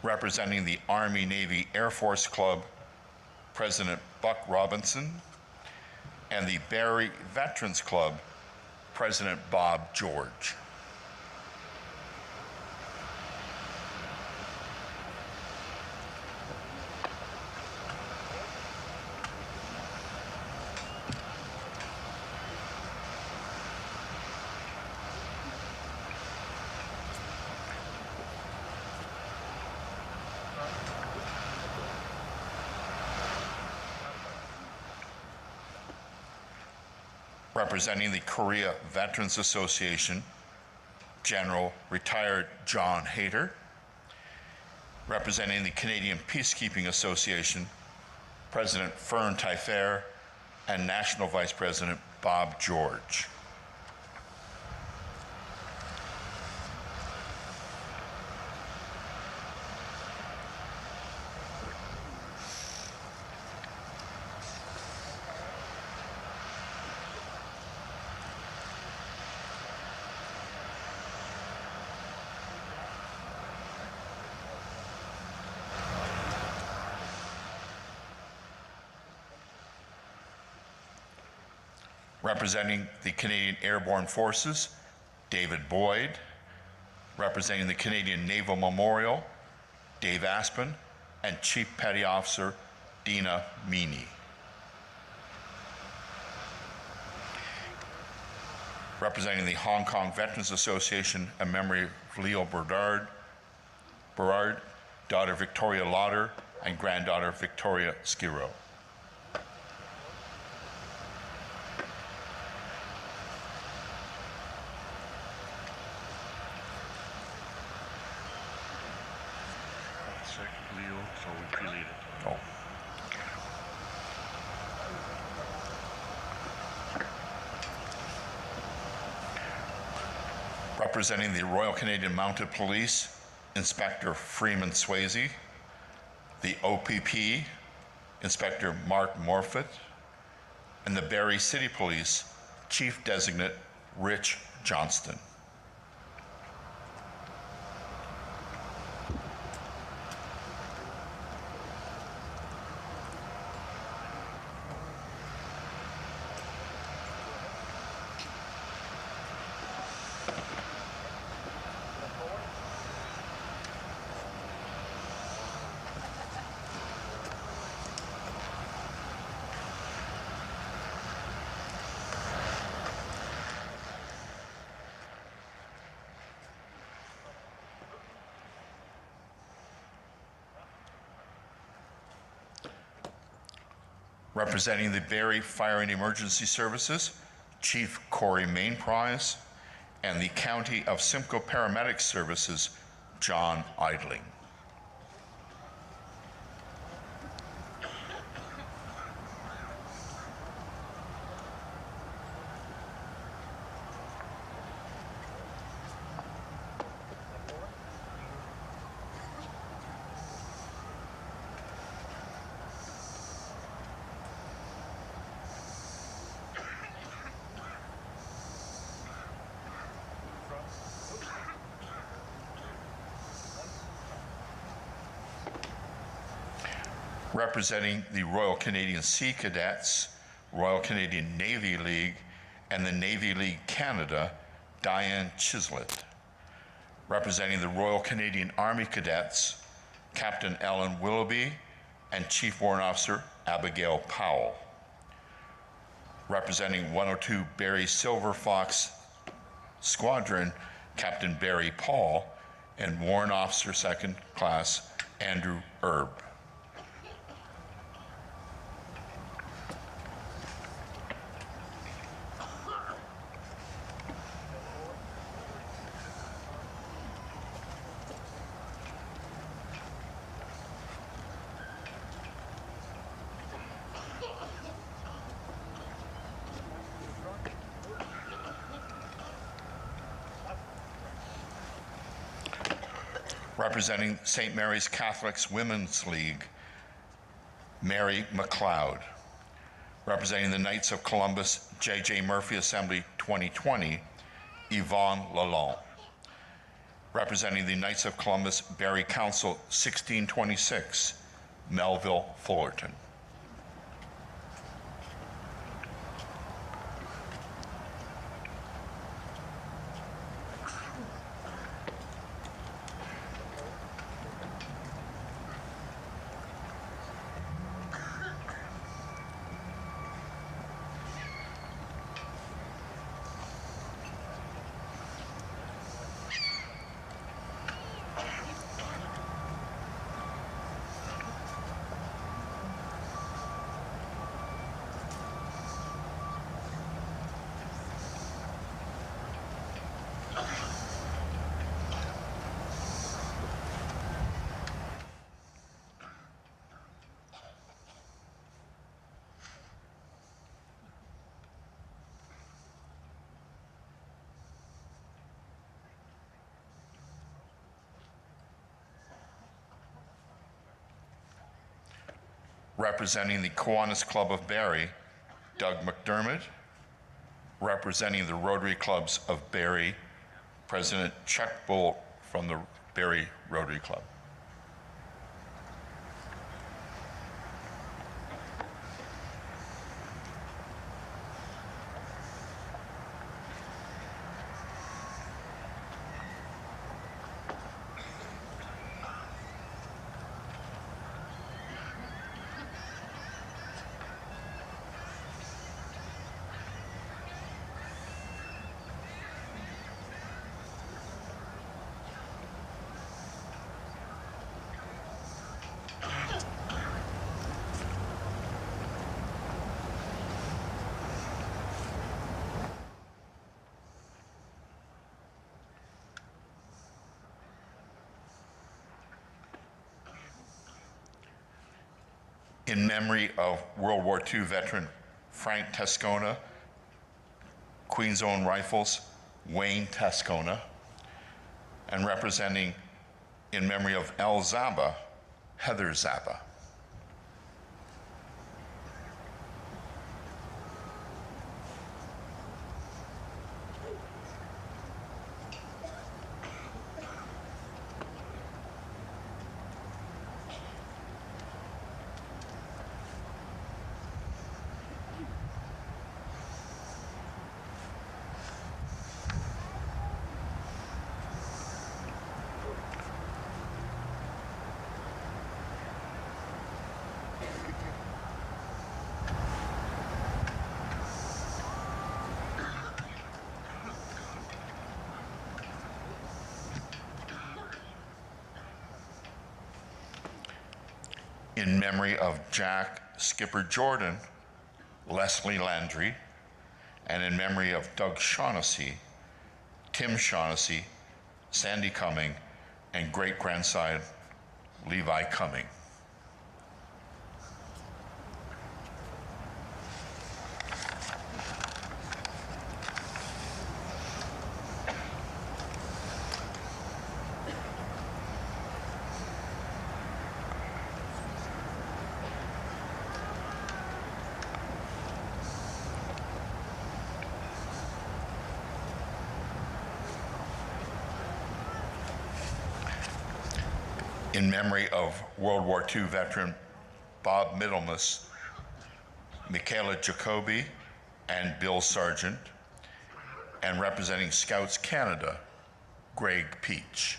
Representing the Army Navy Air Force Club, President Buck Robinson. And the Barrie Veterans Club, President Bob George. Representing the Korea Veterans Association, General Retired John Hayter. Representing the Canadian Peacekeeping Association, President Fern Taillefer and National Vice President Bob George. Representing the Canadian Airborne Forces, David Boyd. Representing the Canadian Naval Memorial, Dave Aspen, and Chief Petty Officer Dina Meany. Representing the Hong Kong Veterans Association, in memory of Leo Berard, daughter Victoria Lauder, and granddaughter Victoria Skiro. Representing the Royal Canadian Mounted Police, Inspector Freeman Swayze. The OPP, Inspector Mark Morfitt. And the Barrie City Police, Chief Designate Rich Johnston. Representing the Barrie Fire and Emergency Services, Chief Corey Mainprize, and the County of Simcoe Paramedic Services, John Idling. Representing the Royal Canadian Sea Cadets, Royal Canadian Navy League, and the Navy League Canada, Diane Chislett. Representing the Royal Canadian Army Cadets, Captain Ellen Willoughby and Chief Warrant Officer Abigail Powell. Representing 102 Barrie Silver Fox Squadron, Captain Barry Paul and Warrant Officer Second Class Andrew Erb. Representing St. Mary's Catholics Women's League, Mary McLeod. Representing the Knights of Columbus J.J. Murphy Assembly 2020, Yvonne Lalonde. Representing the Knights of Columbus Barrie Council 1626, Melville Fullerton. Representing the Kiwanis Club of Barrie, Doug McDermott. Representing the Rotary Clubs of Barrie, President Chuck Bull from the Barrie Rotary Club. In memory of World War II veteran Frank Tascona, Queen's Own Rifles, Wayne Tascona, and representing in memory of El Zaba, Heather Zaba. In memory of Jack Skipper Jordan, Leslie Landry, and in memory of Doug Shaughnessy, Tim Shaughnessy, Sandy Cumming, and great-grandson Levi Cumming. In memory of World War II veteran Bob Middlemas, Michaela Jacoby, and Bill Sargent, and representing Scouts Canada, Greg Peach.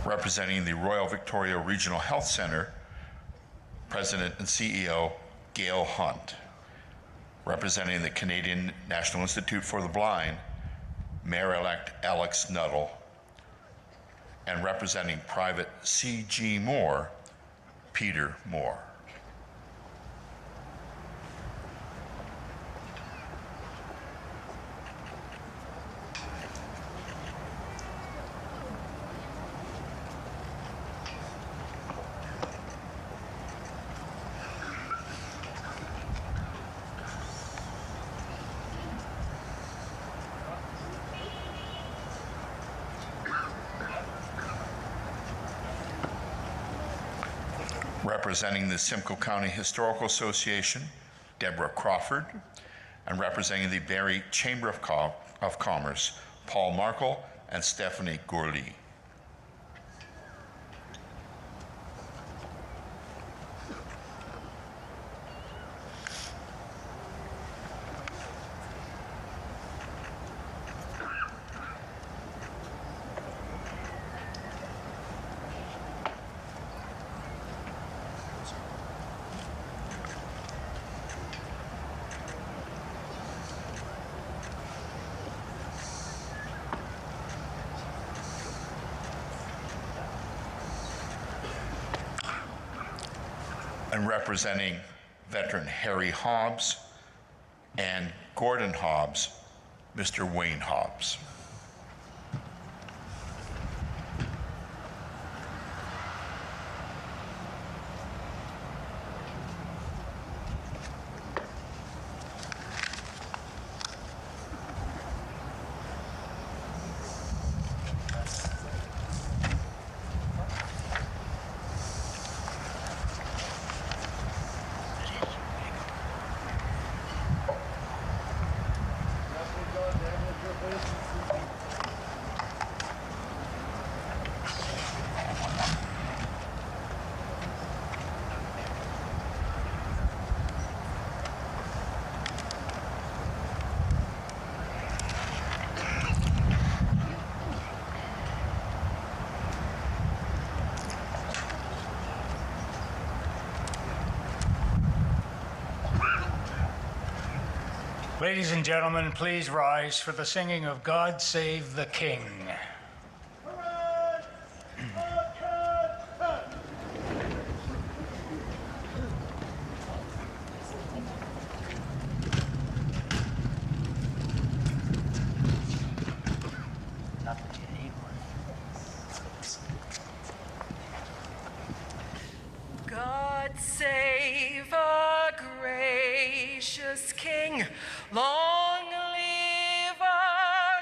Representing the Royal Victoria Regional Health Centre, President and CEO Gail Hunt. Representing the Canadian National Institute for the Blind, Mayor-elect Alex Nuttall. And representing Private C.G. Moore, Peter Moore. Representing the Simcoe County Historical Association, Deborah Crawford, and representing the Barrie Chamber of Commerce, Paul Markle and Stephanie Gourley. And representing veteran Harry Hobbs and Gordon Hobbs, Mr. Wayne Hobbs. Ladies and gentlemen, please rise for the singing of God Save the King. God save our gracious King. Long live our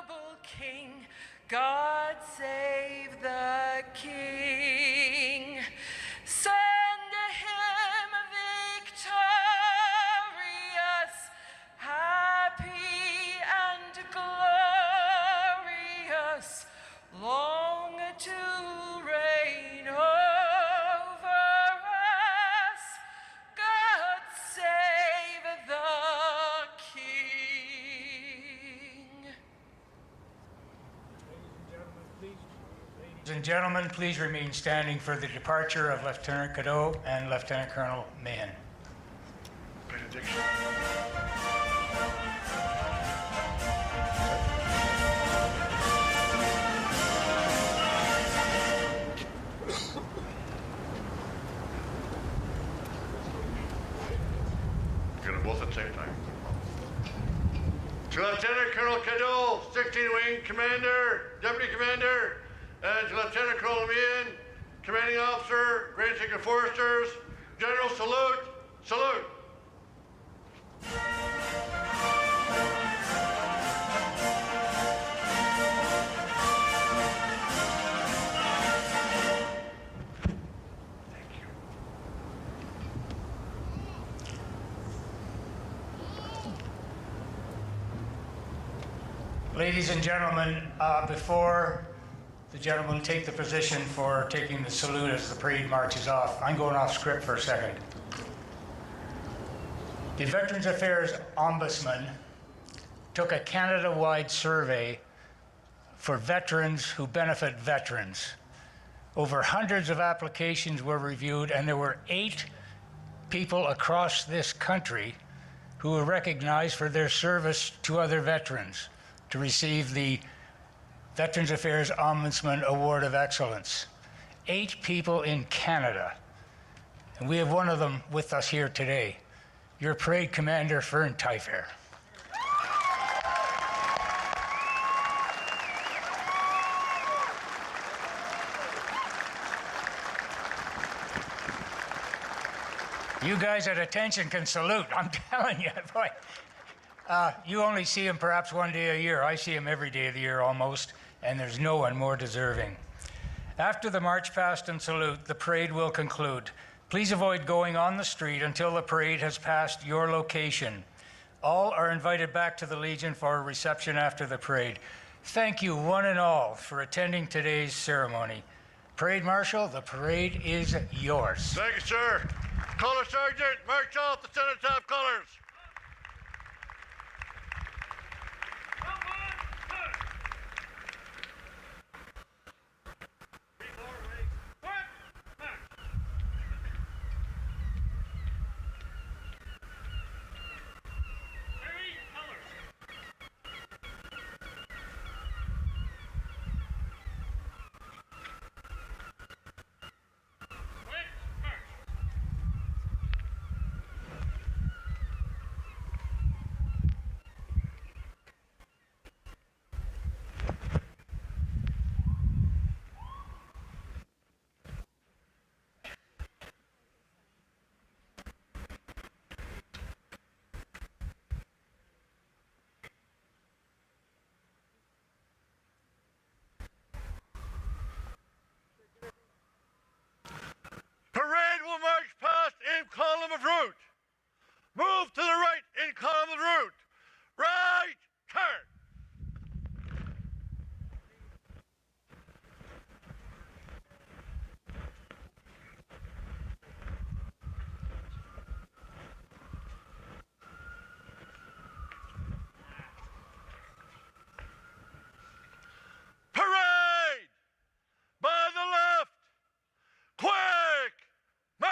noble King. God save the King. Send him victorious, happy and glorious, long to reign. Ladies and gentlemen, please remain standing for the departure of Lieutenant Cadeau and Lieutenant Colonel Mahan. Benediction. You're gonna both at the same time. To Lieutenant Colonel Cadeau, 16 Wing Commander, Deputy Commander, and to Lieutenant Colonel Meehan, Commanding Officer, Grand Secret Foresters, General salute, salute. Ladies and gentlemen, before the gentlemen take the position for taking the salute as the parade marches off, I'm going off script for a second. The Veterans Affairs Ombudsman took a Canada-wide survey for veterans who benefit veterans. Over hundreds of applications were reviewed, and there were 8 people across this country who were recognized for their service to other veterans to receive the Veterans Affairs Ombudsman Award of Excellence. 8 people in Canada, and we have one of them with us here today, your parade commander, Fern Tyfair. You guys at attention can salute, I'm telling you, boy. You only see him perhaps one day a year. I see him every day of the year almost, and there's no one more deserving. After the march past and salute, the parade will conclude. Please avoid going on the street until the parade has passed your location. All are invited back to the Legion for a reception after the parade. Thank you, one and all, for attending today's ceremony. Parade Marshal, the parade is yours. Thank you, sir. Color Sergeant, march off the cenotaph colors. Parade will march past in column of route. Move to the right in column of route. Right turn. Parade! By the left! Quick! March!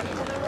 much.